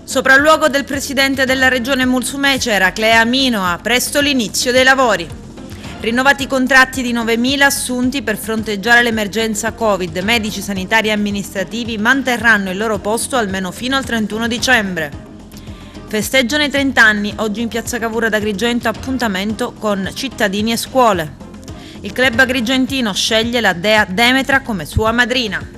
Sopralluogo del presidente della regione Mulsumece, Eraclea Minoa, presto l'inizio dei lavori. Rinnovati i contratti di 9.000 assunti per fronteggiare l'emergenza Covid. Medici, sanitari e amministrativi manterranno il loro posto almeno fino al 31 dicembre. Festeggiano i 30 anni, oggi in piazza Cavour d'Agrigento appuntamento con cittadini e scuole. Il club agrigentino sceglie la dea Demetra come sua madrina.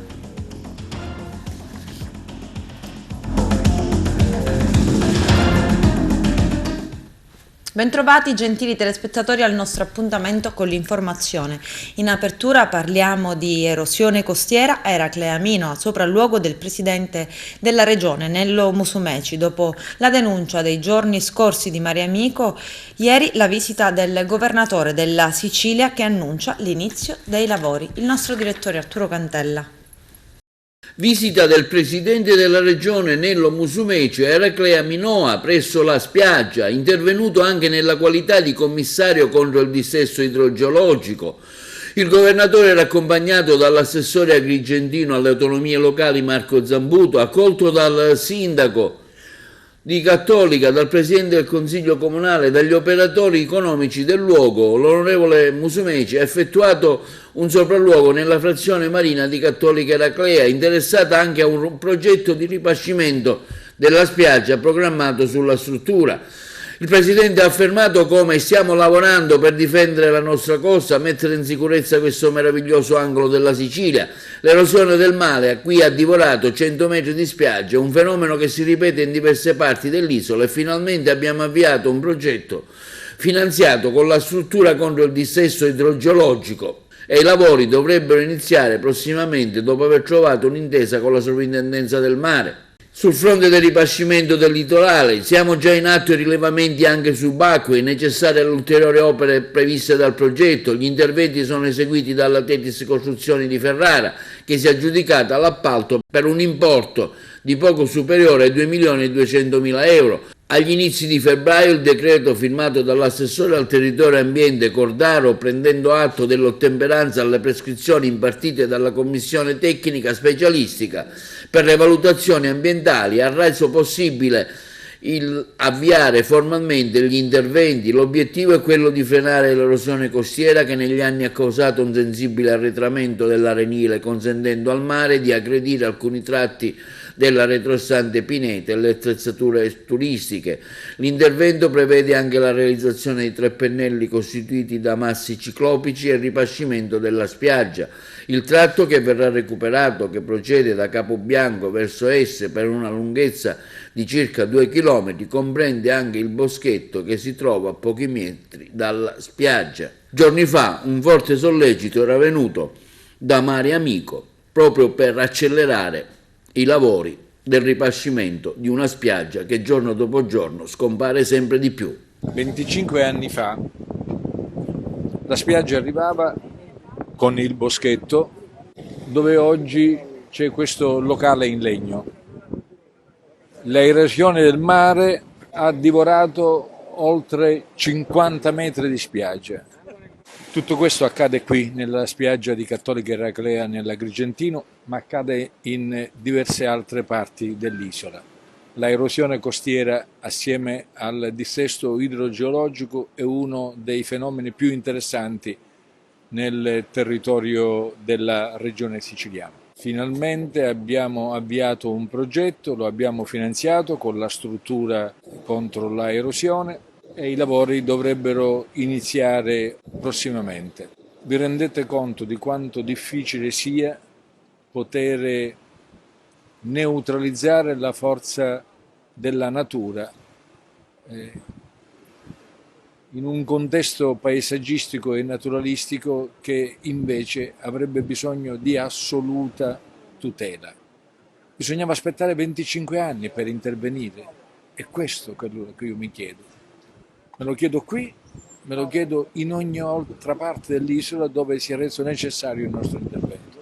Bentrovati gentili telespettatori al nostro appuntamento con l'informazione. In apertura parliamo di erosione costiera a Eraclea Minoa, sopralluogo del presidente della regione Nello Musumeci. Dopo la denuncia dei giorni scorsi di Mare Amico, ieri la visita del governatore della Sicilia che annuncia l'inizio dei lavori. Il nostro direttore Arturo Cantella. Visita del presidente della regione Nello Musumeci a Eraclea Minoa presso la spiaggia, intervenuto anche nella qualità di commissario contro il dissesto idrogeologico. Il governatore era accompagnato dall'assessore agrigentino alle autonomie locali Marco Zambuto, accolto dal sindaco di Cattolica, dal presidente del consiglio comunale, dagli operatori economici del luogo. L'onorevole Musumeci ha effettuato un sopralluogo nella frazione marina di Cattolica Eraclea, interessata anche a un progetto di ripascimento della spiaggia programmato sulla struttura. Il Presidente ha affermato come stiamo lavorando per difendere la nostra costa, mettere in sicurezza questo meraviglioso angolo della Sicilia. L'erosione del mare qui ha divorato 100 metri di spiaggia, un fenomeno che si ripete in diverse parti dell'isola, e finalmente abbiamo avviato un progetto finanziato con la struttura contro il dissesto idrogeologico e i lavori dovrebbero iniziare prossimamente dopo aver trovato un'intesa con la Sovrintendenza del Mare. Sul fronte del ripascimento del litorale siamo già in atto i rilevamenti anche subacquei necessari alle ulteriori opere previste dal progetto. Gli interventi sono eseguiti dalla Tetis Costruzioni di Ferrara, che si è aggiudicata l'appalto per un importo di poco superiore ai 2.200.000 euro. Agli inizi di febbraio il decreto firmato dall'assessore al territorio e ambiente Cordaro, prendendo atto dell'ottemperanza alle prescrizioni impartite dalla commissione tecnica specialistica per le valutazioni ambientali, ha reso possibile avviare formalmente gli interventi. L'obiettivo è quello di frenare l'erosione costiera che negli anni ha causato un sensibile arretramento dell'arenile, consentendo al mare di aggredire alcuni tratti della retrostante pineta e le attrezzature turistiche. L'intervento prevede anche la realizzazione di 3 pennelli costituiti da massi ciclopici e il ripascimento della spiaggia. Il tratto che verrà recuperato, che procede da Capobianco verso est per una lunghezza di circa 2 km, comprende anche il boschetto che si trova a pochi metri dalla spiaggia. Giorni fa un forte sollecito era venuto da Mare Amico proprio per accelerare i lavori del ripascimento di una spiaggia che giorno dopo giorno scompare sempre di più. 25 anni fa la spiaggia arrivava con il boschetto dove oggi c'è questo locale in legno. L'erosione del mare ha divorato oltre 50 metri di spiaggia. Tutto questo accade qui nella spiaggia di Cattolica Eraclea nell'Agrigentino, ma accade in diverse altre parti dell'isola. La erosione costiera assieme al dissesto idrogeologico è uno dei fenomeni più interessanti nel territorio della regione siciliana. Finalmente abbiamo avviato un progetto, lo abbiamo finanziato con la struttura contro la erosione e i lavori dovrebbero iniziare prossimamente. Vi rendete conto di quanto difficile sia poter neutralizzare la forza della natura in un contesto paesaggistico e naturalistico che invece avrebbe bisogno di assoluta tutela. Bisognava aspettare 25 anni per intervenire, è questo quello che io mi chiedo. Me lo chiedo qui, me lo chiedo in ogni altra parte dell'isola dove sia reso necessario il nostro intervento.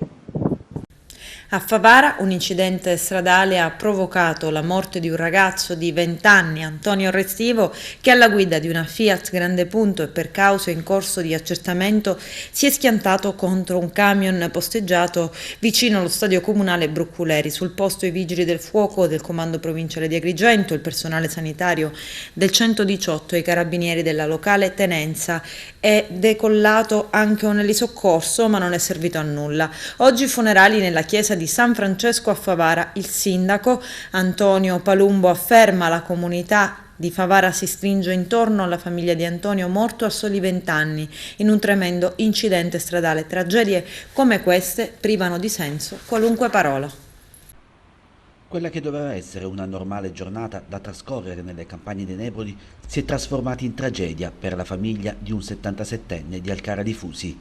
A Favara un incidente stradale ha provocato la morte di un ragazzo di 20 anni, Antonio Restivo, che alla guida di una Fiat Grande Punto e per cause in corso di accertamento si è schiantato contro un camion posteggiato vicino allo stadio comunale Brucculeri. Sul posto i vigili del fuoco del comando provinciale di Agrigento, il personale sanitario del 118 e i carabinieri della locale tenenza. È decollato anche un elisoccorso, ma non è servito a nulla. Oggi funerali nella chiesa di San Francesco a Favara. Il sindaco Antonio Palumbo afferma: la comunità di Favara si stringe intorno alla famiglia di Antonio, morto a soli 20 anni in un tremendo incidente stradale. Tragedie come queste privano di senso qualunque parola. Quella che doveva essere una normale giornata da trascorrere nelle campagne dei Nebrodi si è trasformata in tragedia per la famiglia di un 77enne di Alcara di Fusi.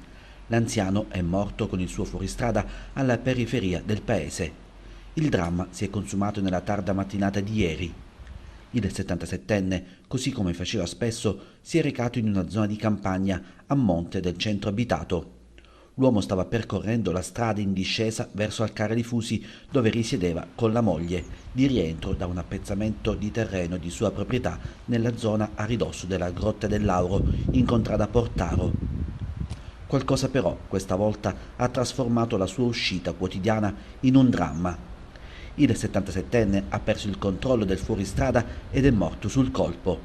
L'anziano è morto con il suo fuoristrada alla periferia del paese. Il dramma si è consumato nella tarda mattinata di ieri. Il 77enne, così come faceva spesso, si è recato in una zona di campagna a monte del centro abitato. L'uomo stava percorrendo la strada in discesa verso Alcara di Fusi, dove risiedeva con la moglie, di rientro da un appezzamento di terreno di sua proprietà nella zona a ridosso della Grotta del Lauro, in contrada Portaro. Qualcosa però, questa volta, ha trasformato la sua uscita quotidiana in un dramma. Il 77enne ha perso il controllo del fuoristrada ed è morto sul colpo.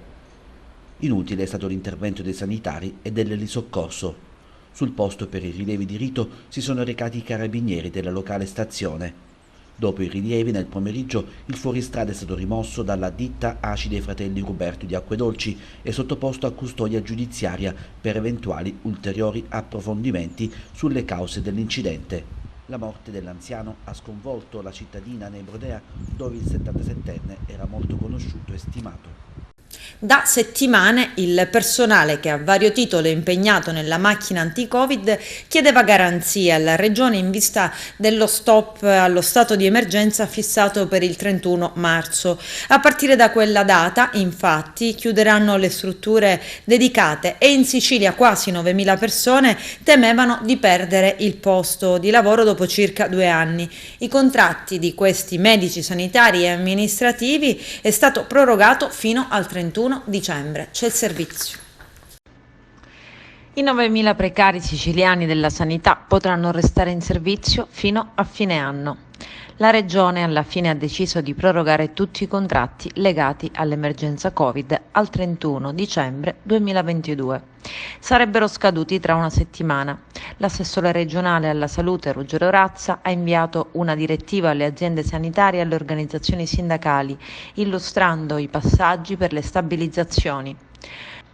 Inutile è stato l'intervento dei sanitari e dell'elisoccorso. Sul posto per i rilievi di rito si sono recati i carabinieri della locale stazione. Dopo i rilievi, nel pomeriggio, il fuoristrada è stato rimosso dalla ditta ACI dei fratelli Ruberto di Acquedolci e sottoposto a custodia giudiziaria per eventuali ulteriori approfondimenti sulle cause dell'incidente. La morte dell'anziano ha sconvolto la cittadina nebrodea, dove il 77enne era molto conosciuto e stimato. Da settimane il personale, che a vario titolo è impegnato nella macchina anti-Covid, chiedeva garanzie alla Regione in vista dello stop allo stato di emergenza fissato per il 31 marzo. A partire da quella data, infatti, chiuderanno le strutture dedicate e in Sicilia quasi 9.000 persone temevano di perdere il posto di lavoro dopo circa 2 anni. I contratti di questi medici sanitari e amministrativi è stato prorogato fino al 31 dicembre. C'è il servizio. I 9.000 precari siciliani della sanità potranno restare in servizio fino a fine anno. La Regione alla fine ha deciso di prorogare tutti i contratti legati all'emergenza Covid al 31 dicembre 2022. Sarebbero scaduti tra una settimana. L'assessore regionale alla salute Ruggero Razza ha inviato una direttiva alle aziende sanitarie e alle organizzazioni sindacali, illustrando i passaggi per le stabilizzazioni.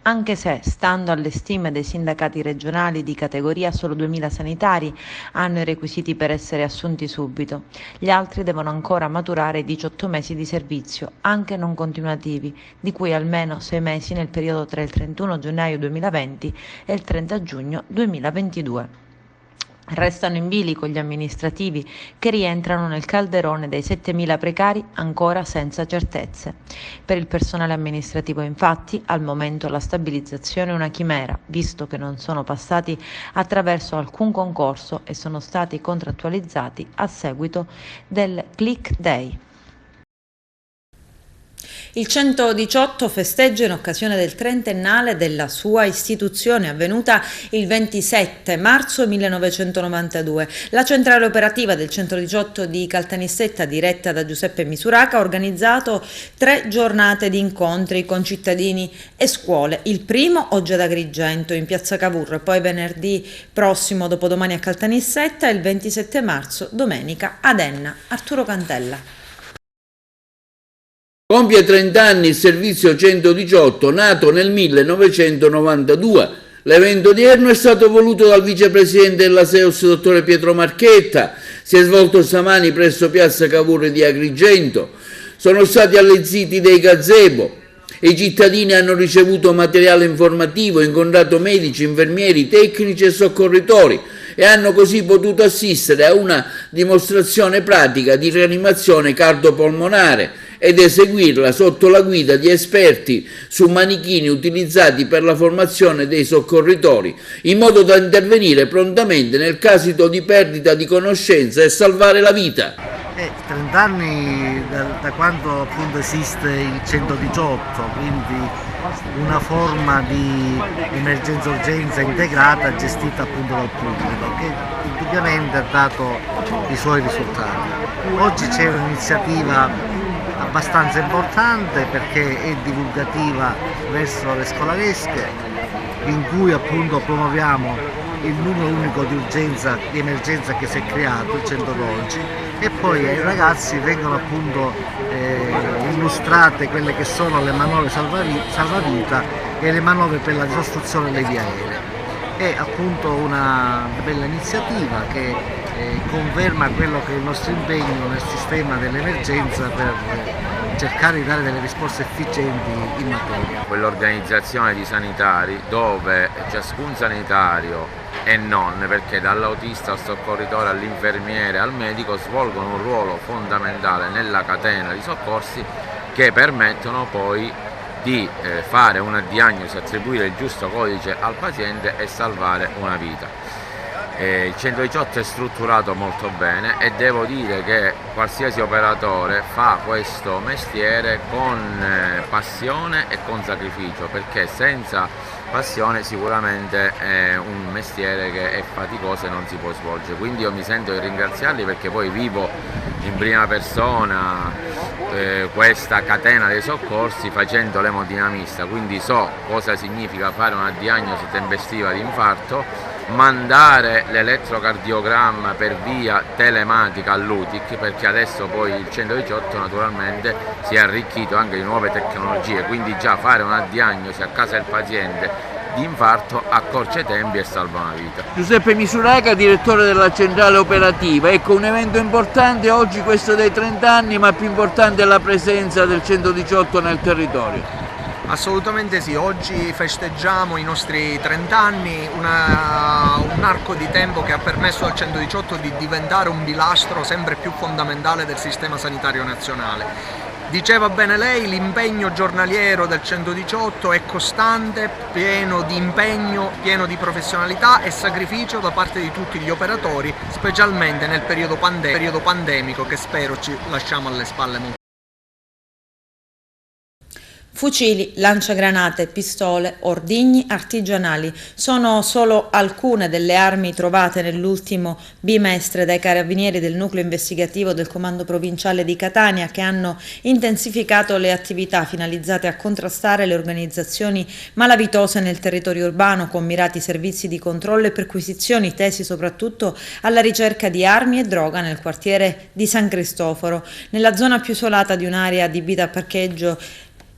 Anche se, stando alle stime dei sindacati regionali di categoria, solo 2.000 sanitari hanno i requisiti per essere assunti subito, gli altri devono ancora maturare 18 mesi di servizio, anche non continuativi, di cui almeno 6 mesi nel periodo tra il 31 gennaio 2020 e il 30 giugno 2022. Restano in bilico gli amministrativi che rientrano nel calderone dei 7.000 precari ancora senza certezze. Per il personale amministrativo, infatti, al momento la stabilizzazione è una chimera, visto che non sono passati attraverso alcun concorso e sono stati contrattualizzati a seguito del Click Day. Il 118 festeggia in occasione del trentennale della sua istituzione, avvenuta il 27 marzo 1992. La centrale operativa del 118 di Caltanissetta, diretta da Giuseppe Misuraca, ha organizzato 3 giornate di incontri con cittadini e scuole. Il primo oggi ad Agrigento, in piazza Cavour, poi venerdì prossimo, dopodomani a Caltanissetta, e il 27 marzo, domenica, ad Enna. Arturo Cantella. Compie 30 anni il servizio 118, nato nel 1992. L'evento odierno è stato voluto dal vicepresidente della SEOS, dottore Pietro Marchetta. Si è svolto stamani presso piazza Cavour di Agrigento. Sono stati allestiti dei gazebo. I cittadini hanno ricevuto materiale informativo, incontrato medici, infermieri, tecnici e soccorritori e hanno così potuto assistere a una dimostrazione pratica di rianimazione cardiopolmonare ed eseguirla sotto la guida di esperti su manichini utilizzati per la formazione dei soccorritori, in modo da intervenire prontamente nel caso di perdita di conoscenza e salvare la vita. 30 anni da quando appunto esiste il 118, quindi una forma di emergenza-urgenza integrata gestita appunto dal pubblico, che indubbiamente ha dato i suoi risultati. Oggi c'è un'iniziativa abbastanza importante perché è divulgativa verso le scolaresche, in cui appunto promuoviamo il numero unico di urgenza, di emergenza che si è creato, il 112, e poi ai ragazzi vengono appunto illustrate quelle che sono le manovre salvavita e le manovre per la ricostruzione delle vie aeree. È appunto una bella iniziativa che conferma quello che è il nostro impegno nel sistema dell'emergenza per cercare di dare delle risposte efficienti in materia. Quell'organizzazione di sanitari dove ciascun sanitario e non, perché dall'autista al soccorritore all'infermiere al medico svolgono un ruolo fondamentale nella catena di soccorsi che permettono poi di fare una diagnosi, attribuire il giusto codice al paziente e salvare una vita. Il 118 è strutturato molto bene e devo dire che qualsiasi operatore fa questo mestiere con passione e con sacrificio, perché senza passione sicuramente è un mestiere che è faticoso e non si può svolgere. Quindi io mi sento di ringraziarli perché poi vivo in prima persona questa catena dei soccorsi facendo l'emodinamista, quindi so cosa significa fare una diagnosi tempestiva di infarto, mandare l'elettrocardiogramma per via telematica all'UTIC, perché adesso poi il 118 naturalmente si è arricchito anche di nuove tecnologie, quindi già fare una diagnosi a casa del paziente di infarto accorcia i tempi e salva una vita. Giuseppe Misuraca, direttore della centrale operativa. Ecco, un evento importante oggi, questo dei 30 anni, ma più importante è la presenza del 118 nel territorio. Assolutamente sì, oggi festeggiamo i nostri 30 anni, un arco di tempo che ha permesso al 118 di diventare un pilastro sempre più fondamentale del sistema sanitario nazionale. Diceva bene lei, l'impegno giornaliero del 118 è costante, pieno di impegno, pieno di professionalità e sacrificio da parte di tutti gli operatori, specialmente nel periodo pandemico che spero ci lasciamo alle spalle molto. Fucili, lanciagranate, pistole, ordigni artigianali sono solo alcune delle armi trovate nell'ultimo bimestre dai carabinieri del nucleo investigativo del Comando Provinciale di Catania, che hanno intensificato le attività finalizzate a contrastare le organizzazioni malavitose nel territorio urbano, con mirati servizi di controllo e perquisizioni tesi soprattutto alla ricerca di armi e droga nel quartiere di San Cristoforo, nella zona più isolata di un'area adibita a parcheggio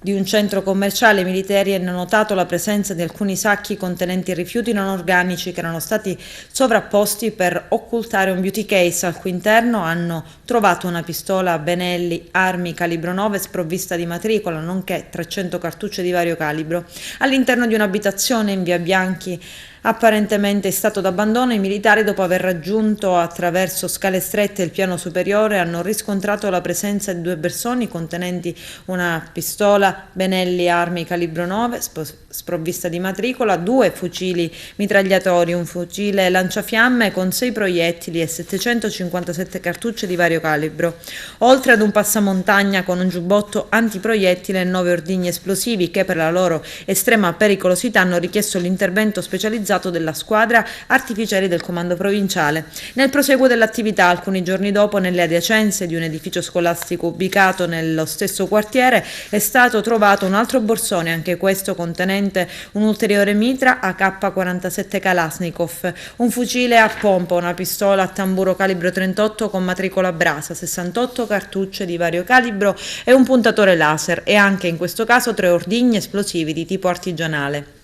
di un centro commerciale. I militari hanno notato la presenza di alcuni sacchi contenenti rifiuti non organici che erano stati sovrapposti per occultare un beauty case, al cui interno hanno trovato una pistola Benelli armi calibro 9 sprovvista di matricola, nonché 300 cartucce di vario calibro. All'interno di un'abitazione in via Bianchi, apparentemente in stato d'abbandono, i militari, dopo aver raggiunto attraverso scale strette il piano superiore, hanno riscontrato la presenza di 2 bersoni contenenti una pistola Benelli armi calibro 9 sprovvista di matricola, 2 fucili mitragliatori, un fucile lanciafiamme con 6 proiettili e 757 cartucce di vario calibro, oltre ad un passamontagna con un giubbotto antiproiettile e 9 ordigni esplosivi che, per la loro estrema pericolosità, hanno richiesto l'intervento specializzato della squadra artificieri del Comando Provinciale. Nel proseguo dell'attività, alcuni giorni dopo, nelle adiacenze di un edificio scolastico ubicato nello stesso quartiere, è stato trovato un altro borsone, anche questo contenente un ulteriore mitra AK-47 Kalashnikov, un fucile a pompa, una pistola a tamburo calibro 38 con matricola Brasa, 68 cartucce di vario calibro e un puntatore laser, e anche in questo caso 3 ordigni esplosivi di tipo artigianale.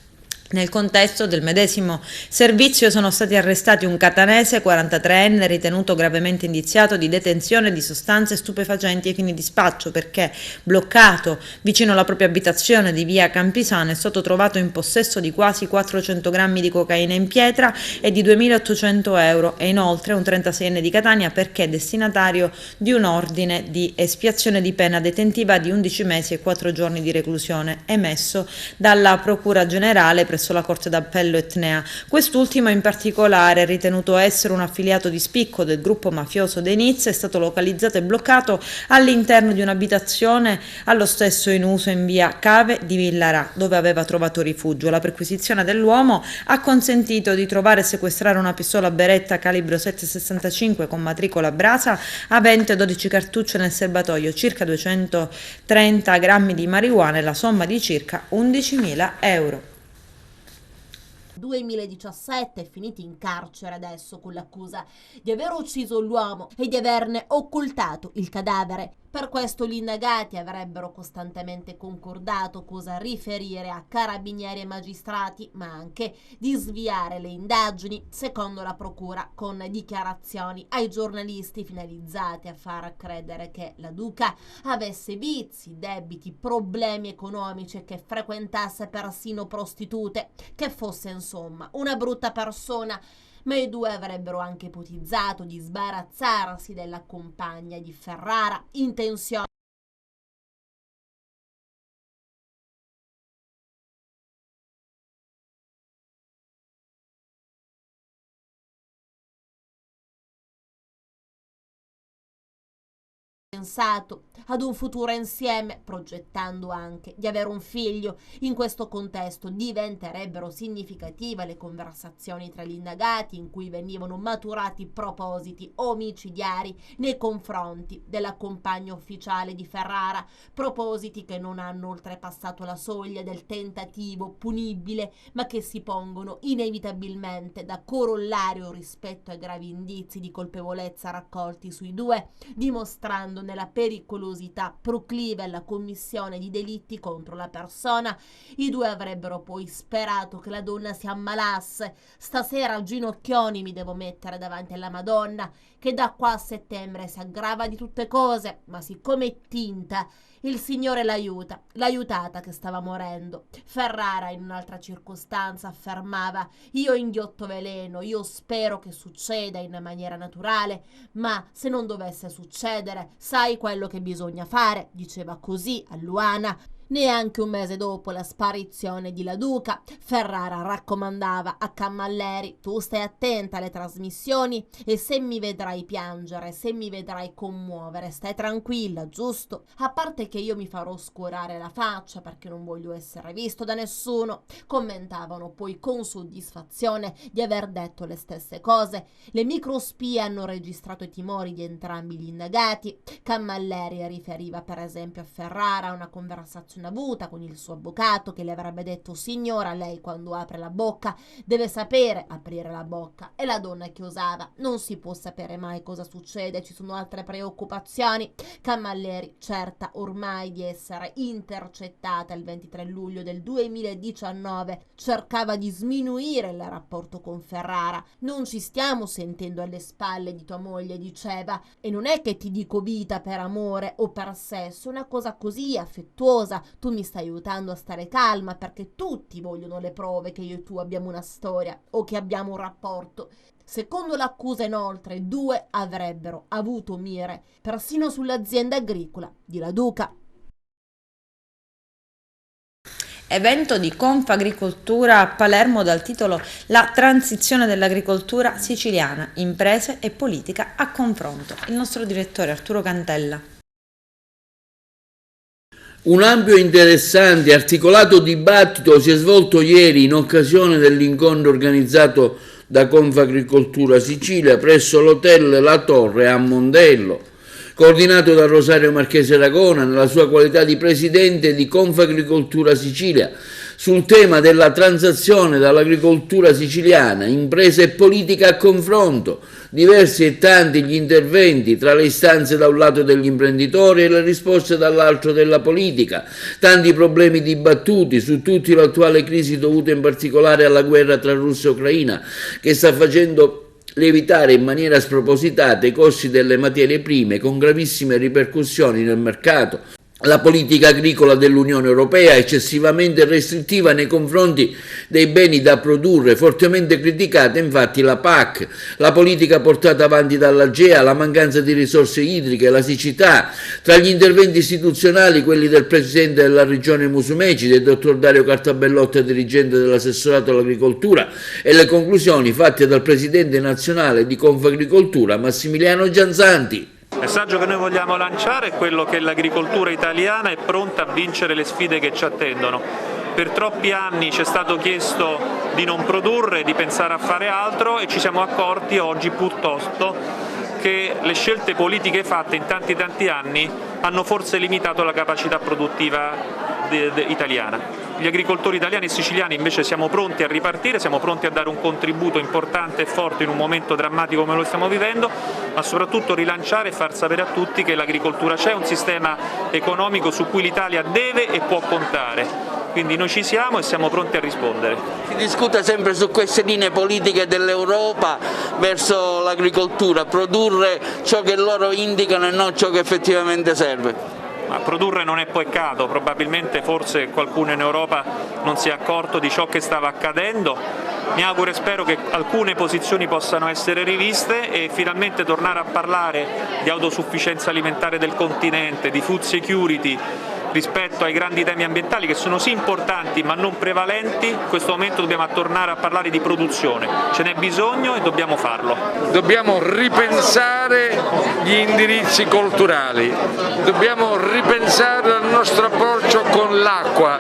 Nel contesto del medesimo servizio sono stati arrestati un catanese 43enne ritenuto gravemente indiziato di detenzione di sostanze stupefacenti ai fini di spaccio perché, bloccato vicino alla propria abitazione di via Campisano, è stato trovato in possesso di quasi 400 grammi di cocaina in pietra e di 2.800 euro e inoltre un 36enne di Catania perché è destinatario di un ordine di espiazione di pena detentiva di 11 mesi e 4 giorni di reclusione emesso dalla Procura Generale presso la Corte d'Appello etnea. Quest'ultimo in particolare, ritenuto essere un affiliato di spicco del gruppo mafioso De Niz, è stato localizzato e bloccato all'interno di un'abitazione allo stesso in uso in via Cave di Villarà, dove aveva trovato rifugio. La perquisizione dell'uomo ha consentito di trovare e sequestrare una pistola Beretta calibro 7,65 con matricola Brasa avente 12 cartucce nel serbatoio, circa 230 grammi di marijuana e la somma di circa 11.000 euro. 2017 è finito in carcere adesso con l'accusa di aver ucciso l'uomo e di averne occultato il cadavere. Per questo gli indagati avrebbero costantemente concordato cosa riferire a carabinieri e magistrati, ma anche di sviare le indagini, secondo la procura, con dichiarazioni ai giornalisti finalizzate a far credere che la Duca avesse vizi, debiti, problemi economici e che frequentasse persino prostitute, che fosse insomma una brutta persona. Ma i due avrebbero anche ipotizzato di sbarazzarsi della compagna di Ferrara, intenzione pensato ad un futuro insieme, progettando anche di avere un figlio. In questo contesto diventerebbero significative le conversazioni tra gli indagati in cui venivano maturati propositi omicidiari nei confronti della compagna ufficiale di Ferrara, propositi che non hanno oltrepassato la soglia del tentativo punibile, ma che si pongono inevitabilmente da corollario rispetto ai gravi indizi di colpevolezza raccolti sui due, dimostrando nella pericolosità proclive alla commissione di delitti contro la persona. I due avrebbero poi sperato che la donna si ammalasse. Stasera ginocchioni mi devo mettere davanti alla Madonna, che da qua a settembre si aggrava di tutte cose, ma siccome è tinta, il Signore l'aiuta, l'aiutata che stava morendo. Ferrara in un'altra circostanza affermava: io inghiotto veleno, io spero che succeda in maniera naturale, ma se non dovesse succedere, sai quello che bisogna fare, diceva così a Luana. Neanche un mese dopo la sparizione di La Duca, Ferrara raccomandava a Cammalleri: tu stai attenta alle trasmissioni e se mi vedrai piangere, se mi vedrai commuovere, stai tranquilla, giusto? A parte che io mi farò oscurare la faccia perché non voglio essere visto da nessuno. Commentavano poi con soddisfazione di aver detto le stesse cose. Le microspie hanno registrato i timori di entrambi gli indagati. Cammalleri riferiva per esempio a Ferrara una conversazione avuta con il suo avvocato che le avrebbe detto: signora, lei quando apre la bocca deve sapere aprire la bocca, e la donna che osava: non si può sapere mai cosa succede, ci sono altre preoccupazioni. Cammalleri, certa ormai di essere intercettata il 23 luglio del 2019, cercava di sminuire il rapporto con Ferrara. non ci stiamo sentendo alle spalle di tua moglie, diceva, e non è che ti dico vita per amore o per sesso, una cosa così affettuosa. Tu mi stai aiutando a stare calma perché tutti vogliono le prove che io e tu abbiamo una storia o che abbiamo un rapporto. Secondo l'accusa, inoltre, i due avrebbero avuto mire persino sull'azienda agricola di La Duca. Evento di Confagricoltura a Palermo dal titolo La transizione dell'agricoltura siciliana, imprese e politica a confronto. Il nostro direttore Arturo Cantella. Un ampio, interessante e articolato dibattito si è svolto ieri in occasione dell'incontro organizzato da Confagricoltura Sicilia presso l'hotel La Torre a Mondello, coordinato da Rosario Marchese Ragona nella sua qualità di presidente di Confagricoltura Sicilia, sul tema della transizione dall'agricoltura siciliana, imprese e politica a confronto, Diversi e tanti gli interventi, tra le istanze da un lato degli imprenditori e le risposte dall'altro della politica, tanti problemi dibattuti, su tutti l'attuale crisi dovuta in particolare alla guerra tra Russia e Ucraina, che sta facendo lievitare in maniera spropositata i costi delle materie prime con gravissime ripercussioni nel mercato. La politica agricola dell'Unione Europea è eccessivamente restrittiva nei confronti dei beni da produrre, fortemente criticata infatti la PAC, la politica portata avanti dall'AGEA, la mancanza di risorse idriche, la siccità. Tra gli interventi istituzionali quelli del Presidente della Regione Musumeci, del Dottor Dario Cartabellotta, dirigente dell'assessorato all'agricoltura, e le conclusioni fatte dal Presidente nazionale di Confagricoltura, Massimiliano Gianzanti. Il messaggio che noi vogliamo lanciare è quello che l'agricoltura italiana è pronta a vincere le sfide che ci attendono. Per troppi anni ci è stato chiesto di non produrre, di pensare a fare altro, e ci siamo accorti oggi piuttosto che le scelte politiche fatte in tanti anni hanno forse limitato la capacità produttiva italiana. Gli agricoltori italiani e siciliani invece siamo pronti a ripartire, siamo pronti a dare un contributo importante e forte in un momento drammatico come lo stiamo vivendo, ma soprattutto rilanciare e far sapere a tutti che l'agricoltura c'è, un sistema economico su cui l'Italia deve e può contare. Quindi noi ci siamo e siamo pronti a rispondere. Si discute sempre su queste linee politiche dell'Europa verso l'agricoltura, produrre ciò che loro indicano e non ciò che effettivamente serve. Ma produrre non è peccato, probabilmente forse qualcuno in Europa non si è accorto di ciò che stava accadendo. Mi auguro e spero che alcune posizioni possano essere riviste e finalmente tornare a parlare di autosufficienza alimentare del continente, di food security, rispetto ai grandi temi ambientali che sono sì importanti ma non prevalenti. In questo momento dobbiamo tornare a parlare di produzione, ce n'è bisogno e dobbiamo farlo. Dobbiamo ripensare gli indirizzi culturali, dobbiamo ripensare il nostro approccio con l'acqua,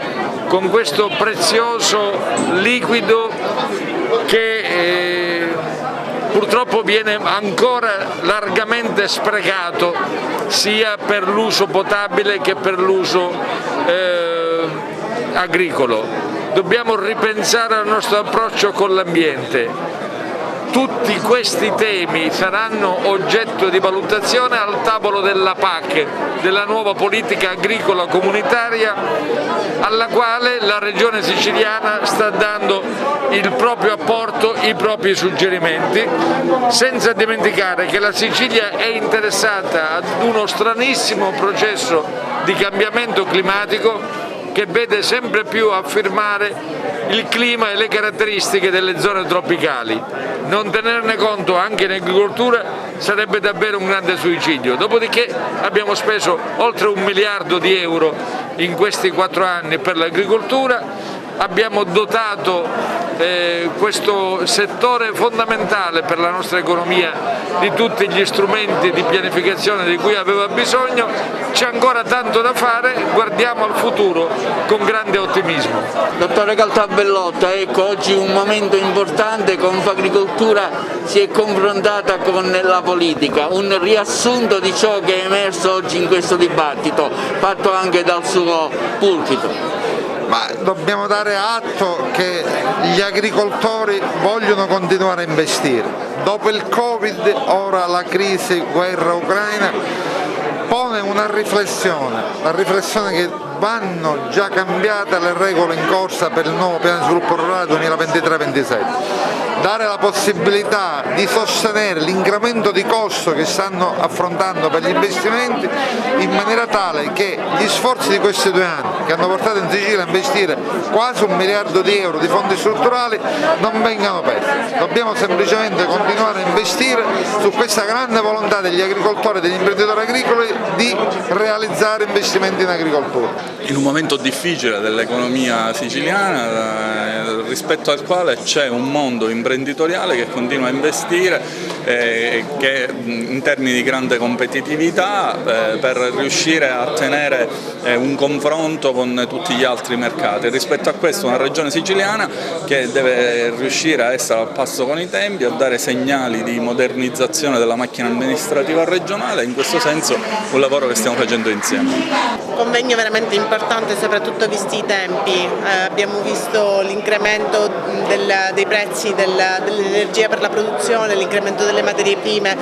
con questo prezioso liquido che purtroppo viene ancora largamente sprecato sia per l'uso potabile che per l'uso agricolo. Dobbiamo ripensare al nostro approccio con l'ambiente. Tutti questi temi saranno oggetto di valutazione al tavolo della PAC, della nuova politica agricola comunitaria, alla quale la Regione siciliana sta dando il proprio apporto, i propri suggerimenti, senza dimenticare che la Sicilia è interessata ad uno stranissimo processo di cambiamento climatico che vede sempre più affermare il clima e le caratteristiche delle zone tropicali. Non tenerne conto anche in agricoltura sarebbe davvero un grande suicidio. Dopodiché abbiamo speso oltre 1 miliardo di euro in questi 4 anni per l'agricoltura, abbiamo dotato questo settore fondamentale per la nostra economia di tutti gli strumenti di pianificazione di cui aveva bisogno. C'è ancora tanto da fare, guardiamo al futuro con grande ottimismo. Dottore Cartabellotta, ecco, oggi un momento importante, Confagricoltura si è confrontata con la politica, un riassunto di ciò che è emerso oggi in questo dibattito, fatto anche dal suo pulpito. Ma dobbiamo dare atto che gli agricoltori vogliono continuare a investire. Dopo il Covid, ora la crisi, guerra ucraina, pone una riflessione, la riflessione che vanno già cambiate le regole in corsa per il nuovo piano di sviluppo rurale 2023-2027. Dare la possibilità di sostenere l'incremento di costo che stanno affrontando per gli investimenti in maniera tale che gli sforzi di questi 2 anni che hanno portato in Sicilia a investire quasi 1 miliardo di euro di fondi strutturali non vengano persi. Dobbiamo semplicemente continuare a investire su questa grande volontà degli agricoltori e degli imprenditori agricoli di realizzare investimenti in agricoltura. In un momento difficile dell'economia siciliana, rispetto al quale c'è un mondo imprenditoriale che continua a investire che in termini di grande competitività per riuscire a tenere un confronto con tutti gli altri mercati. Rispetto a questo una regione siciliana che deve riuscire a essere al passo con i tempi, a dare segnali di modernizzazione della macchina amministrativa regionale, in questo senso un lavoro che stiamo facendo insieme. Convegno veramente importante, soprattutto visti i tempi. Abbiamo visto l'incremento dei prezzi del dell'energia per la produzione, l'incremento delle materie prime,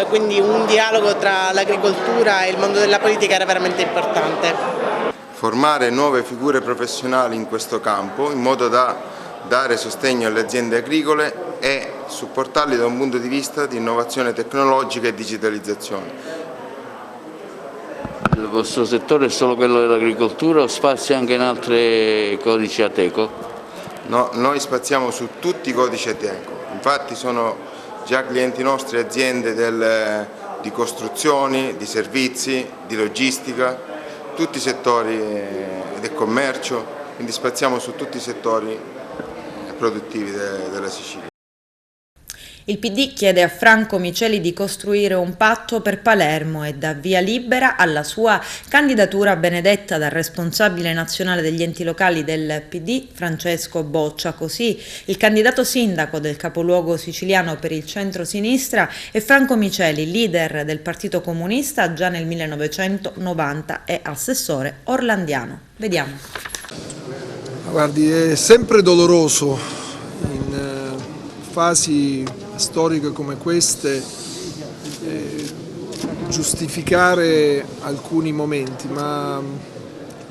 quindi un dialogo tra l'agricoltura e il mondo della politica era veramente importante. Formare nuove figure professionali in questo campo in modo da dare sostegno alle aziende agricole e supportarli da un punto di vista di innovazione tecnologica e digitalizzazione. Il vostro settore è solo quello dell'agricoltura o spazia anche in altri codici Ateco? No, noi spaziamo su tutti i codici Ateco, infatti sono già clienti nostri aziende di costruzioni, di servizi, di logistica, tutti i settori del commercio, quindi spaziamo su tutti i settori produttivi della Sicilia. Il PD chiede a Franco Miceli di costruire un patto per Palermo e dà via libera alla sua candidatura benedetta dal responsabile nazionale degli enti locali del PD, Francesco Boccia. Così il candidato sindaco del capoluogo siciliano per il centro-sinistra è Franco Miceli, leader del Partito Comunista già nel 1990 e assessore orlandiano. Vediamo. Guardi, è sempre doloroso in fasi storiche come queste giustificare alcuni momenti, ma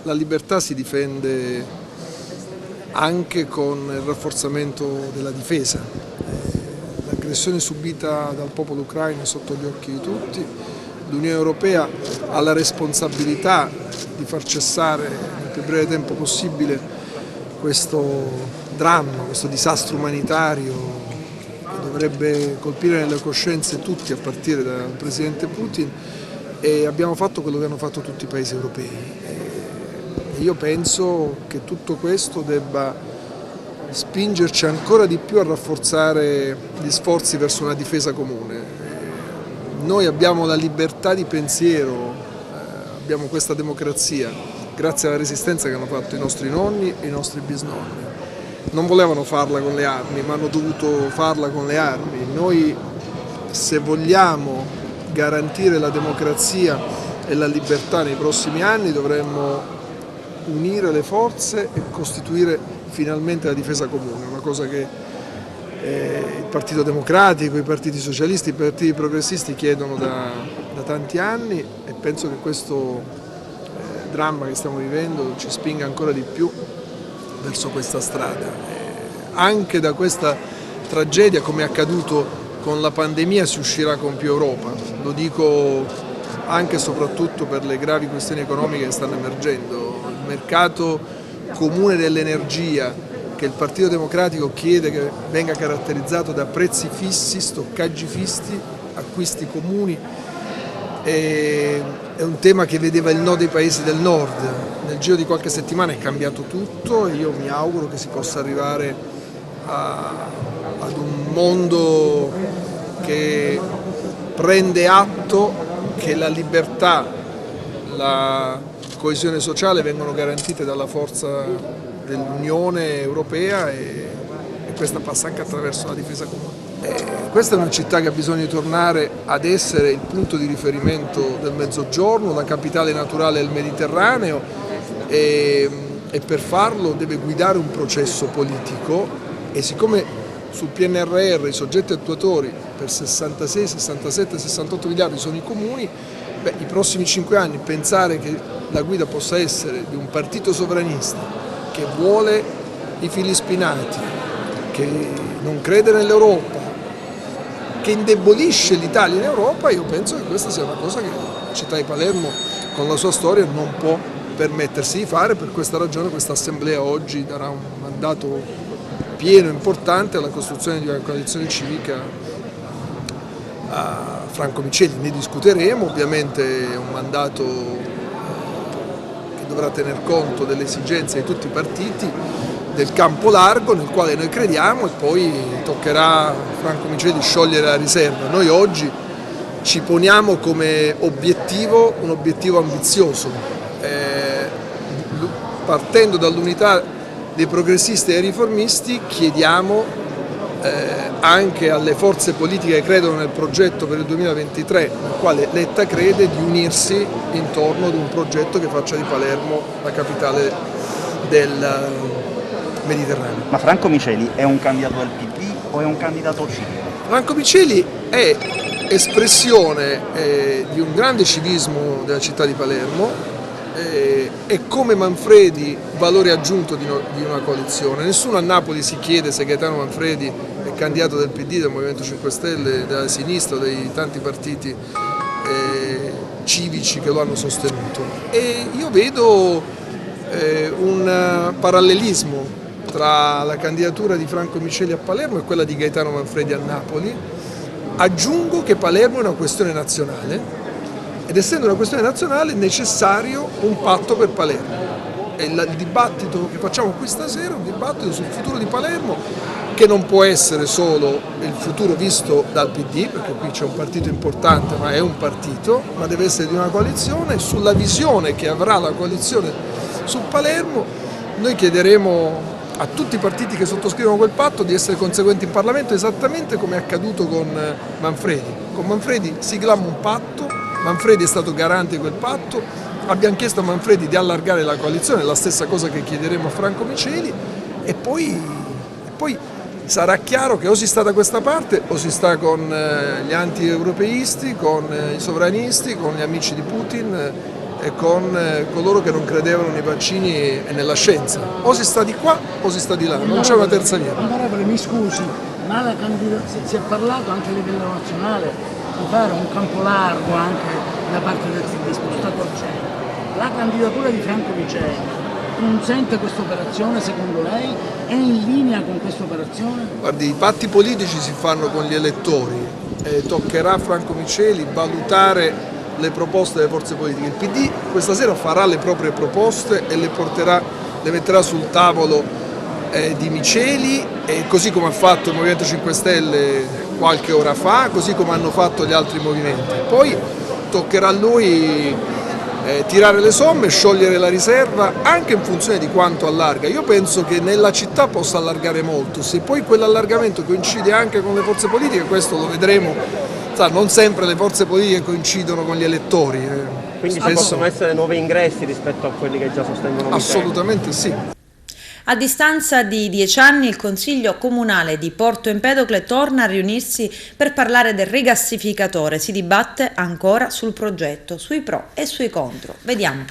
la libertà si difende anche con il rafforzamento della difesa. L'aggressione subita dal popolo ucraino è sotto gli occhi di tutti. L'Unione Europea ha la responsabilità di far cessare nel più breve tempo possibile questo dramma, questo disastro umanitario che dovrebbe colpire nelle coscienze tutti a partire dal presidente Putin, e abbiamo fatto quello che hanno fatto tutti i paesi europei. E io penso che tutto questo debba spingerci ancora di più a rafforzare gli sforzi verso una difesa comune. Noi abbiamo la libertà di pensiero, abbiamo questa democrazia grazie alla resistenza che hanno fatto i nostri nonni e i nostri bisnonni. Non volevano farla con le armi, ma hanno dovuto farla con le armi. Noi, se vogliamo garantire la democrazia e la libertà nei prossimi anni, dovremmo unire le forze e costituire finalmente la difesa comune, una cosa che il Partito Democratico, i partiti socialisti, i partiti progressisti chiedono da tanti anni, e penso che questo dramma che stiamo vivendo ci spinga ancora di più verso questa strada. Anche da questa tragedia, come è accaduto con la pandemia, si uscirà con più Europa. Lo dico anche e soprattutto per le gravi questioni economiche che stanno emergendo. Il mercato comune dell'energia, che il Partito Democratico chiede che venga caratterizzato da prezzi fissi, stoccaggi fissi, acquisti comuni, è un tema che vedeva il no dei paesi del nord. Nel giro di qualche settimana è cambiato tutto e io mi auguro che si possa arrivare ad un mondo che prende atto che la libertà, la coesione sociale vengono garantite dalla forza dell'Unione Europea, e questa passa anche attraverso la difesa comune. Questa è una città che ha bisogno di tornare ad essere il punto di riferimento del Mezzogiorno, la capitale naturale del Mediterraneo, e per farlo deve guidare un processo politico, e siccome sul PNRR i soggetti attuatori per 66, 67, 68 miliardi sono i comuni, i prossimi 5 anni pensare che la guida possa essere di un partito sovranista che vuole i fili spinati, che non crede nell'Europa, che indebolisce l'Italia in Europa, io penso che questa sia una cosa che la città di Palermo, con la sua storia, non può permettersi di fare. Per questa ragione questa assemblea oggi darà un mandato pieno, importante, alla costruzione di una coalizione civica a Franco Miceli. Ne discuteremo, ovviamente è un mandato che dovrà tener conto delle esigenze di tutti i partiti, del campo largo nel quale noi crediamo, e poi toccherà a Franco Miceli sciogliere la riserva. Noi oggi ci poniamo come obiettivo un obiettivo ambizioso, partendo dall'unità dei progressisti e dei riformisti chiediamo anche alle forze politiche che credono nel progetto per il 2023, nel quale Letta crede, di unirsi intorno ad un progetto che faccia di Palermo la capitale del Mediterraneo. Ma Franco Miceli è un candidato del PD o è un candidato civico? Franco Miceli è espressione di un grande civismo della città di Palermo, è come Manfredi valore aggiunto di una coalizione. Nessuno a Napoli si chiede se Gaetano Manfredi è candidato del PD, del Movimento 5 Stelle, della sinistra, dei tanti partiti civici che lo hanno sostenuto. E io vedo un parallelismo tra la candidatura di Franco Miceli a Palermo e quella di Gaetano Manfredi a Napoli. Aggiungo che Palermo è una questione nazionale ed essendo una questione nazionale è necessario un patto per Palermo. E il dibattito che facciamo qui stasera è un dibattito sul futuro di Palermo che non può essere solo il futuro visto dal PD, perché qui c'è un partito importante ma è un partito, ma deve essere di una coalizione. Sulla visione che avrà la coalizione su Palermo noi chiederemo a tutti i partiti che sottoscrivono quel patto di essere conseguenti in Parlamento, esattamente come è accaduto con Manfredi. Con Manfredi siglammo un patto, Manfredi è stato garante di quel patto, abbiamo chiesto a Manfredi di allargare la coalizione, la stessa cosa che chiederemo a Franco Miceli, e poi sarà chiaro che o si sta da questa parte o si sta con gli anti-europeisti, con i sovranisti, con gli amici di Putin e con coloro che non credevano nei vaccini e nella scienza. O si sta di qua o si sta di là, non c'è una terza via. Onorevole, mi scusi, ma si è parlato anche a livello nazionale di fare un campo largo anche da parte del PD spostato al centro. La candidatura di Franco Miceli consente questa operazione, secondo lei? È in linea con questa operazione? Guardi, i patti politici si fanno con gli elettori e toccherà a Franco Miceli valutare le proposte delle forze politiche. Il PD questa sera farà le proprie proposte e le metterà sul tavolo di Miceli, e così come ha fatto il Movimento 5 Stelle qualche ora fa, così come hanno fatto gli altri movimenti. Poi toccherà a lui tirare le somme, sciogliere la riserva anche in funzione di quanto allarga. Io penso che nella città possa allargare molto, se poi quell'allargamento coincide anche con le forze politiche, questo lo vedremo. Non sempre le forze politiche coincidono con gli elettori. Quindi ci possono essere nuovi ingressi rispetto a quelli che già sostengono? Assolutamente sì. A distanza di 10 anni il Consiglio Comunale di Porto Empedocle torna a riunirsi per parlare del rigassificatore. Si dibatte ancora sul progetto, sui pro e sui contro. Vediamo.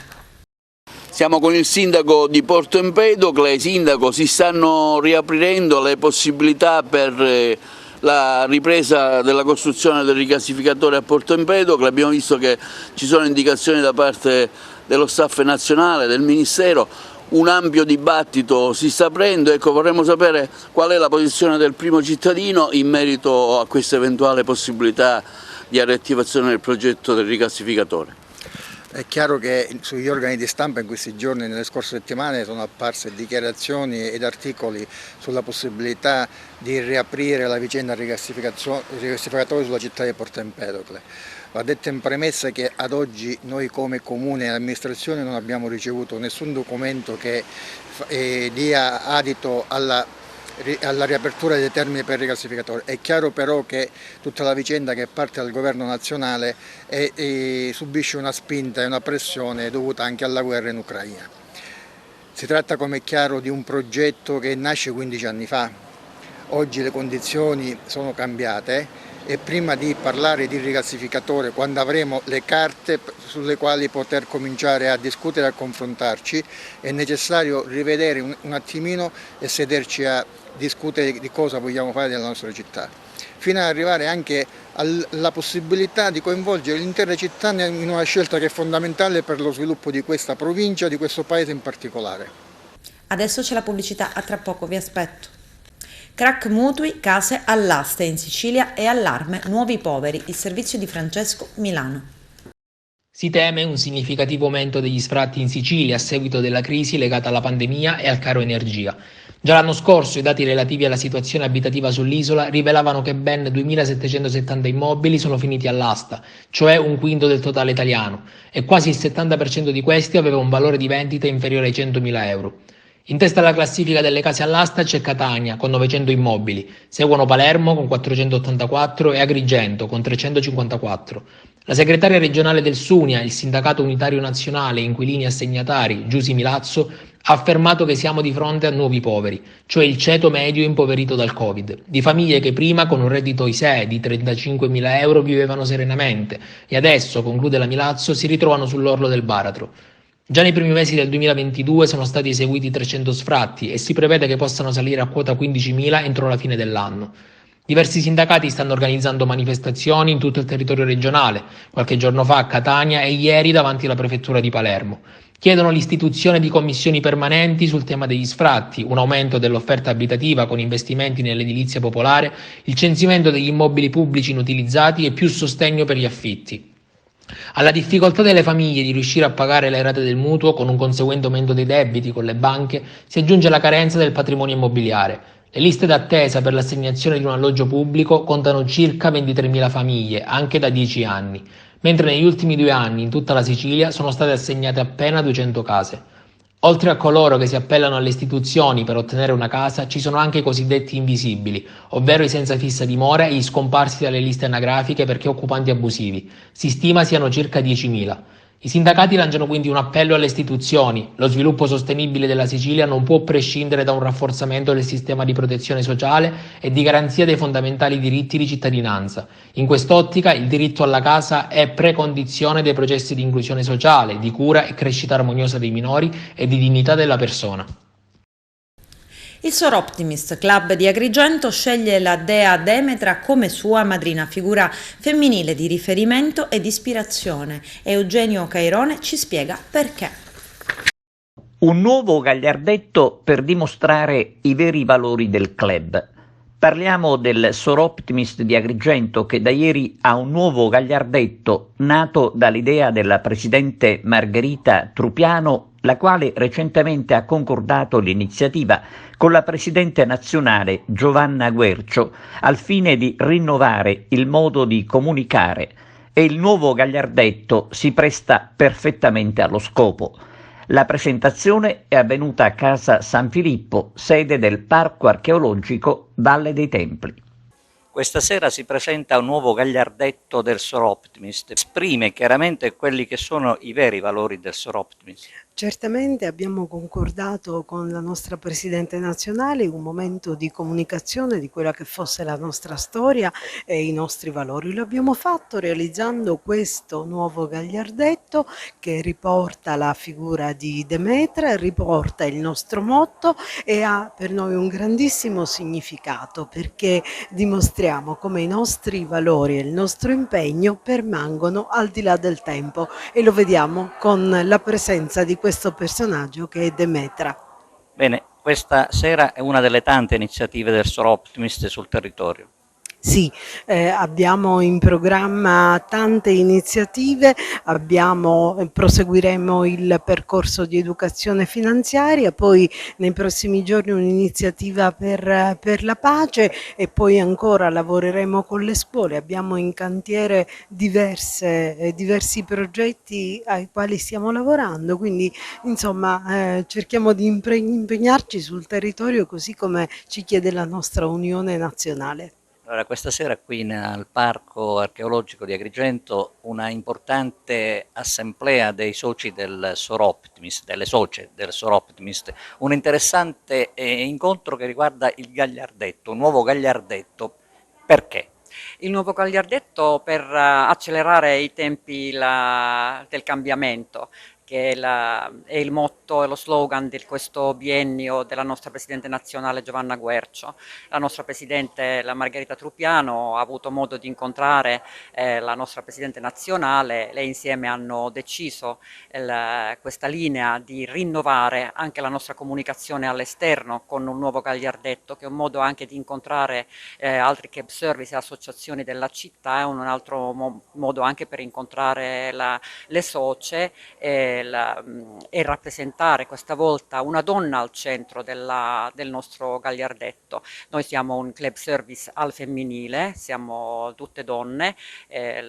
Siamo con il sindaco di Porto Empedocle. Sindaco, si stanno riaprendo le possibilità per la ripresa della costruzione del rigassificatore a Porto Empedocle. Abbiamo visto che ci sono indicazioni da parte dello staff nazionale, del Ministero, un ampio dibattito si sta aprendo. Ecco, vorremmo sapere qual è la posizione del primo cittadino in merito a questa eventuale possibilità di riattivazione del progetto del rigassificatore. È chiaro che sugli organi di stampa in questi giorni, nelle scorse settimane, sono apparse dichiarazioni ed articoli sulla possibilità di riaprire la vicenda del rigassificatore sulla città di Porto Empedocle. Va detto in premessa che ad oggi noi come Comune e amministrazione non abbiamo ricevuto nessun documento che dia adito alla riapertura dei termini per il rigassificatore. È chiaro però che tutta la vicenda che parte dal governo nazionale subisce una spinta e una pressione dovuta anche alla guerra in Ucraina. Si tratta, come è chiaro, di un progetto che nasce 15 anni fa. Oggi le condizioni sono cambiate e prima di parlare di rigassificatore, quando avremo le carte sulle quali poter cominciare a discutere e a confrontarci, è necessario rivedere un attimino e sederci a discutere di cosa vogliamo fare nella nostra città, fino ad arrivare anche alla possibilità di coinvolgere l'intera città in una scelta che è fondamentale per lo sviluppo di questa provincia, di questo paese in particolare. Adesso c'è la pubblicità, a tra poco, vi aspetto. Crack mutui, case all'aste in Sicilia e allarme nuovi poveri, il servizio di Francesco Milano. Si teme un significativo aumento degli sfratti in Sicilia a seguito della crisi legata alla pandemia e al caro energia. Già l'anno scorso i dati relativi alla situazione abitativa sull'isola rivelavano che ben 2.770 immobili sono finiti all'asta, cioè un quinto del totale italiano, e quasi il 70% di questi aveva un valore di vendita inferiore ai 100.000 euro. In testa alla classifica delle case all'asta c'è Catania con 900 immobili, seguono Palermo con 484 e Agrigento con 354. La segretaria regionale del Sunia, il sindacato unitario nazionale inquilini assegnatari, Giusy Milazzo, Ha affermato che siamo di fronte a nuovi poveri, cioè il ceto medio impoverito dal Covid, di famiglie che prima con un reddito ISEE di 35.000 euro vivevano serenamente e adesso, conclude la Milazzo, si ritrovano sull'orlo del baratro. Già nei primi mesi del 2022 sono stati eseguiti 300 sfratti e si prevede che possano salire a quota 15.000 entro la fine dell'anno. Diversi sindacati stanno organizzando manifestazioni in tutto il territorio regionale, qualche giorno fa a Catania e ieri davanti alla prefettura di Palermo. Chiedono l'istituzione di commissioni permanenti sul tema degli sfratti, un aumento dell'offerta abitativa con investimenti nell'edilizia popolare, il censimento degli immobili pubblici inutilizzati e più sostegno per gli affitti. Alla difficoltà delle famiglie di riuscire a pagare le rate del mutuo con un conseguente aumento dei debiti con le banche si aggiunge la carenza del patrimonio immobiliare. Le liste d'attesa per l'assegnazione di un alloggio pubblico contano circa 23.000 famiglie, anche da 10 anni, mentre negli ultimi 2 anni in tutta la Sicilia sono state assegnate appena 200 case. Oltre a coloro che si appellano alle istituzioni per ottenere una casa, ci sono anche i cosiddetti invisibili, ovvero i senza fissa dimora e gli scomparsi dalle liste anagrafiche perché occupanti abusivi. Si stima siano circa 10.000. I sindacati lanciano quindi un appello alle istituzioni. Lo sviluppo sostenibile della Sicilia non può prescindere da un rafforzamento del sistema di protezione sociale e di garanzia dei fondamentali diritti di cittadinanza. In quest'ottica il diritto alla casa è precondizione dei processi di inclusione sociale, di cura e crescita armoniosa dei minori e di dignità della persona. Il Sor Optimist Club di Agrigento sceglie la dea Demetra come sua madrina, figura femminile di riferimento ed ispirazione. Eugenio Cairone ci spiega perché. Un nuovo gagliardetto per dimostrare i veri valori del club. Parliamo del Sor Optimist di Agrigento che da ieri ha un nuovo gagliardetto nato dall'idea della presidente Margherita Trupiano, la quale recentemente ha concordato l'iniziativa con la presidente nazionale Giovanna Guercio al fine di rinnovare il modo di comunicare e il nuovo gagliardetto si presta perfettamente allo scopo. La presentazione è avvenuta a Casa San Filippo, sede del Parco Archeologico Valle dei Templi. Questa sera si presenta un nuovo gagliardetto del Sor Optimist. Esprime chiaramente quelli che sono i veri valori del Sor Optimist. Certamente abbiamo concordato con la nostra Presidente nazionale un momento di comunicazione di quella che fosse la nostra storia e i nostri valori. Lo abbiamo fatto realizzando questo nuovo gagliardetto che riporta la figura di Demetra, riporta il nostro motto e ha per noi un grandissimo significato perché dimostriamo come i nostri valori e il nostro impegno permangono al di là del tempo e lo vediamo con la presenza di questo personaggio che è Demetra. Bene, questa sera è una delle tante iniziative del Sor Optimist sul territorio. Sì, abbiamo in programma tante iniziative, proseguiremo il percorso di educazione finanziaria, poi nei prossimi giorni un'iniziativa per la pace e poi ancora lavoreremo con le scuole. Abbiamo in cantiere diversi progetti ai quali stiamo lavorando, quindi insomma cerchiamo di impegnarci sul territorio così come ci chiede la nostra Unione Nazionale. Allora, questa sera qui al Parco Archeologico di Agrigento una importante assemblea dei soci del Sor Optimist, delle socie del Sor Optimist, un interessante incontro che riguarda il gagliardetto, un nuovo gagliardetto. Perché? Il nuovo gagliardetto per accelerare i tempi del cambiamento, che è il motto e lo slogan di questo biennio della nostra Presidente nazionale Giovanna Guercio. La nostra Presidente, la Margherita Trupiano, ha avuto modo di incontrare la nostra Presidente nazionale, lei insieme hanno deciso questa linea di rinnovare anche la nostra comunicazione all'esterno con un nuovo gagliardetto, che è un modo anche di incontrare altri club service e associazioni della città, è un altro modo anche per incontrare le socie e rappresentare questa volta una donna al centro del nostro gagliardetto. Noi siamo un club service al femminile, siamo tutte donne,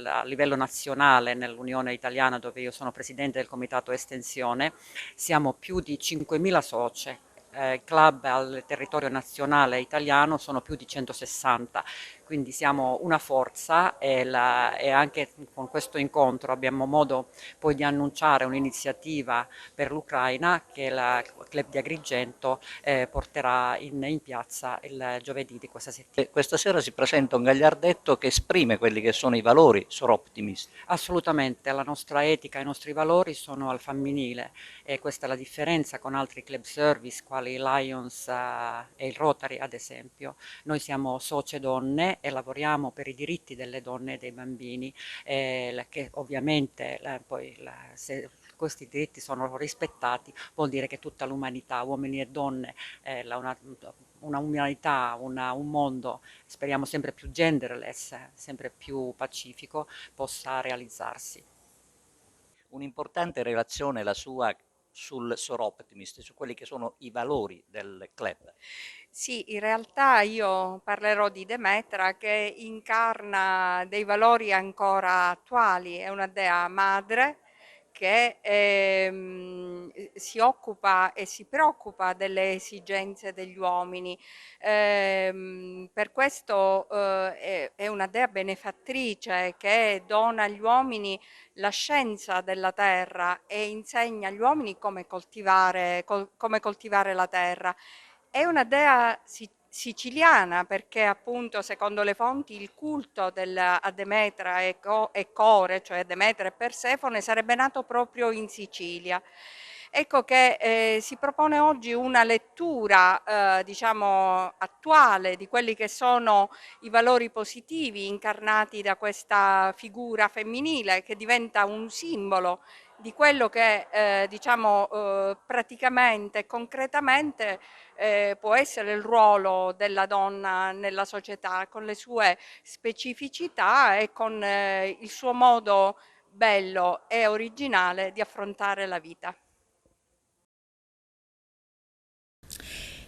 a livello nazionale nell'Unione Italiana dove io sono presidente del comitato estensione siamo più di 5.000 socie. Club al territorio nazionale italiano sono più di 160, quindi siamo una forza e anche con questo incontro abbiamo modo poi di annunciare un'iniziativa per l'Ucraina che la Club di Agrigento porterà in piazza il giovedì di questa settimana. Questa sera si presenta un gagliardetto che esprime quelli che sono i valori Soroptimist. Assolutamente, la nostra etica, i nostri valori sono al femminile e questa è la differenza con altri club service quali il Lions e il Rotary ad esempio. Noi siamo socie donne e lavoriamo per i diritti delle donne e dei bambini, che ovviamente se questi diritti sono rispettati vuol dire che tutta l'umanità, uomini e donne, una umanità, un mondo, speriamo sempre più genderless, sempre più pacifico, possa realizzarsi. Un'importante relazione la sua sul Soroptimist, su quelli che sono i valori del club. Sì, in realtà io parlerò di Demetra che incarna dei valori ancora attuali, è una dea madre che si occupa e si preoccupa delle esigenze degli uomini. Per questo è una dea benefattrice che dona agli uomini la scienza della terra e insegna agli uomini come coltivare la terra. È una dea siciliana perché appunto secondo le fonti il culto a Demetra e Core, cioè Demetra e Persefone, sarebbe nato proprio in Sicilia. Ecco che si propone oggi una lettura diciamo attuale di quelli che sono i valori positivi incarnati da questa figura femminile che diventa un simbolo di quello che praticamente e concretamente può essere il ruolo della donna nella società con le sue specificità e con il suo modo bello e originale di affrontare la vita.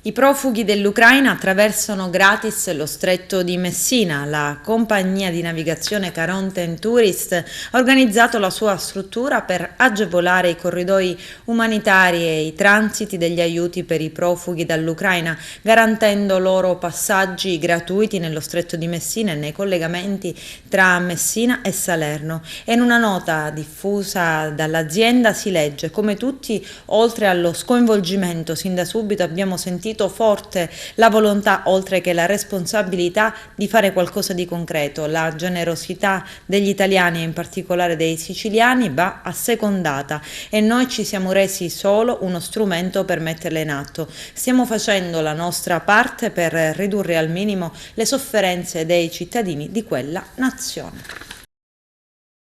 I profughi dell'Ucraina attraversano gratis lo stretto di Messina. La compagnia di navigazione Caronten Tourist ha organizzato la sua struttura per agevolare i corridoi umanitari e i transiti degli aiuti per i profughi dall'Ucraina, garantendo loro passaggi gratuiti nello stretto di Messina e nei collegamenti tra Messina e Salerno. E in una nota diffusa dall'azienda si legge: come tutti, oltre allo sconvolgimento, sin da subito abbiamo sentito forte la volontà, oltre che la responsabilità, di fare qualcosa di concreto. La generosità degli italiani e in particolare dei siciliani va assecondata e noi ci siamo resi solo uno strumento per metterla in atto. Stiamo facendo la nostra parte per ridurre al minimo le sofferenze dei cittadini di quella nazione.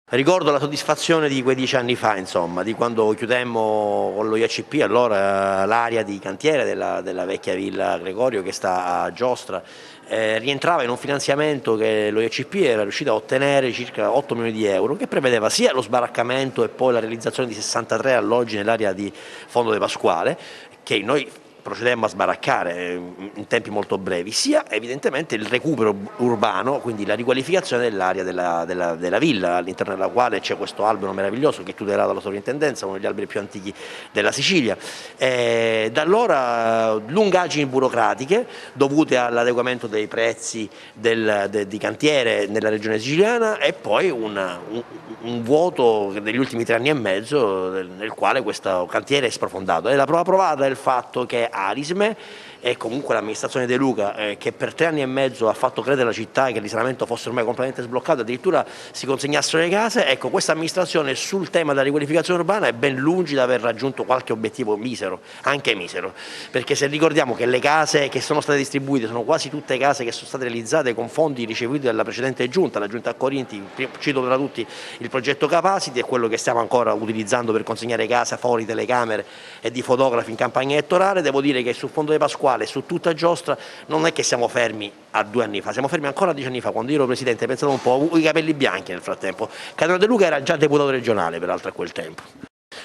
Ricordo la soddisfazione di quei 10 anni fa, insomma, di quando chiudemmo con lo IACP, allora l'area di cantiere della vecchia Villa Gregorio che sta a Giostra, rientrava in un finanziamento che lo IACP era riuscito a ottenere circa 8 milioni di euro, che prevedeva sia lo sbaraccamento e poi la realizzazione di 63 alloggi nell'area di Fondo de Pasquale, che noi procedemmo a sbaraccare in tempi molto brevi, sia evidentemente il recupero urbano, quindi la riqualificazione dell'area della villa, all'interno della quale c'è questo albero meraviglioso che è tutelato dalla sovrintendenza, uno degli alberi più antichi della Sicilia. Da allora lungaggini burocratiche dovute all'adeguamento dei prezzi di cantiere nella regione siciliana e poi un vuoto degli ultimi 3 anni e mezzo nel quale questo cantiere è sprofondato. E la prova provata è il fatto che Arisme e comunque l'amministrazione De Luca che per 3 anni e mezzo ha fatto credere alla città che il risanamento fosse ormai completamente sbloccato, addirittura si consegnassero le case. Ecco, questa amministrazione sul tema della riqualificazione urbana è ben lungi da aver raggiunto qualche obiettivo misero, anche misero, perché se ricordiamo che le case che sono state distribuite sono quasi tutte case che sono state realizzate con fondi ricevuti dalla precedente giunta, la giunta a Corinti, cito tra tutti il progetto Capacity, è quello che stiamo ancora utilizzando per consegnare case fuori telecamere e di fotografi in campagna elettorale. Devo dire che sul Fondo de Pasquale, su tutta Giostra, non è che siamo fermi a 2 anni fa, siamo fermi ancora a 10 anni fa, quando io ero presidente, pensate un po', avevo i capelli bianchi nel frattempo. Cardinale De Luca era già deputato regionale peraltro a quel tempo.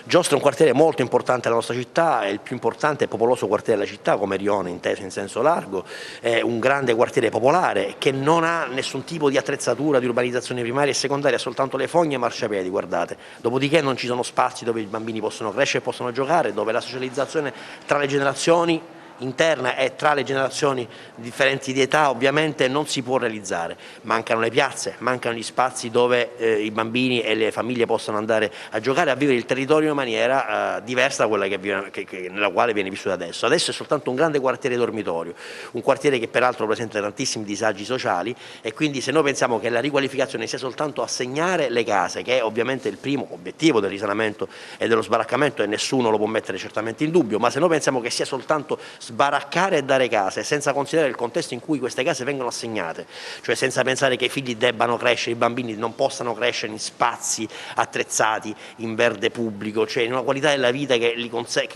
Giostra è un quartiere molto importante della nostra città, è il più importante e popoloso quartiere della città, come Rione inteso in senso largo, è un grande quartiere popolare che non ha nessun tipo di attrezzatura di urbanizzazione primaria e secondaria, soltanto le fogne e marciapiedi, guardate. Dopodiché non ci sono spazi dove i bambini possono crescere e possono giocare, dove la socializzazione tra le generazioni interna e tra le generazioni differenti di età ovviamente non si può realizzare. Mancano le piazze, mancano gli spazi dove i bambini e le famiglie possono andare a giocare, a vivere il territorio in maniera diversa da quella nella quale viene vissuta adesso. Adesso è soltanto un grande quartiere dormitorio, un quartiere che peraltro presenta tantissimi disagi sociali, e quindi se noi pensiamo che la riqualificazione sia soltanto assegnare le case, che è ovviamente il primo obiettivo del risanamento e dello sbaraccamento, e nessuno lo può mettere certamente in dubbio, ma se noi pensiamo che sia soltanto sbaraccare e dare case senza considerare il contesto in cui queste case vengono assegnate, cioè senza pensare che i figli debbano crescere, i bambini non possano crescere in spazi attrezzati, in verde pubblico, cioè in una qualità della vita che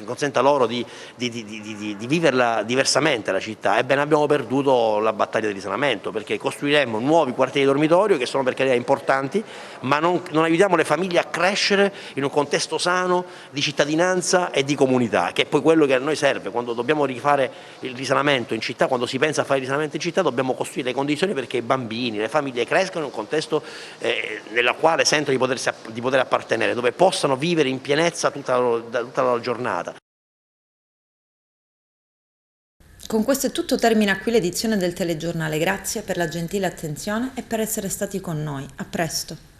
consenta loro di viverla diversamente la città, ebbene abbiamo perduto la battaglia del risanamento, perché costruiremmo nuovi quartieri dormitorio che sono per carità importanti, ma non aiutiamo le famiglie a crescere in un contesto sano di cittadinanza e di comunità, che è poi quello che a noi serve quando dobbiamo rifare il risanamento in città. Quando si pensa a fare il risanamento in città dobbiamo costruire le condizioni perché i bambini, le famiglie crescano in un contesto nella quale sentono di poter appartenere, dove possano vivere in pienezza tutta la loro giornata. Con questo è tutto, termina qui l'edizione del telegiornale. Grazie per la gentile attenzione e per essere stati con noi. A presto.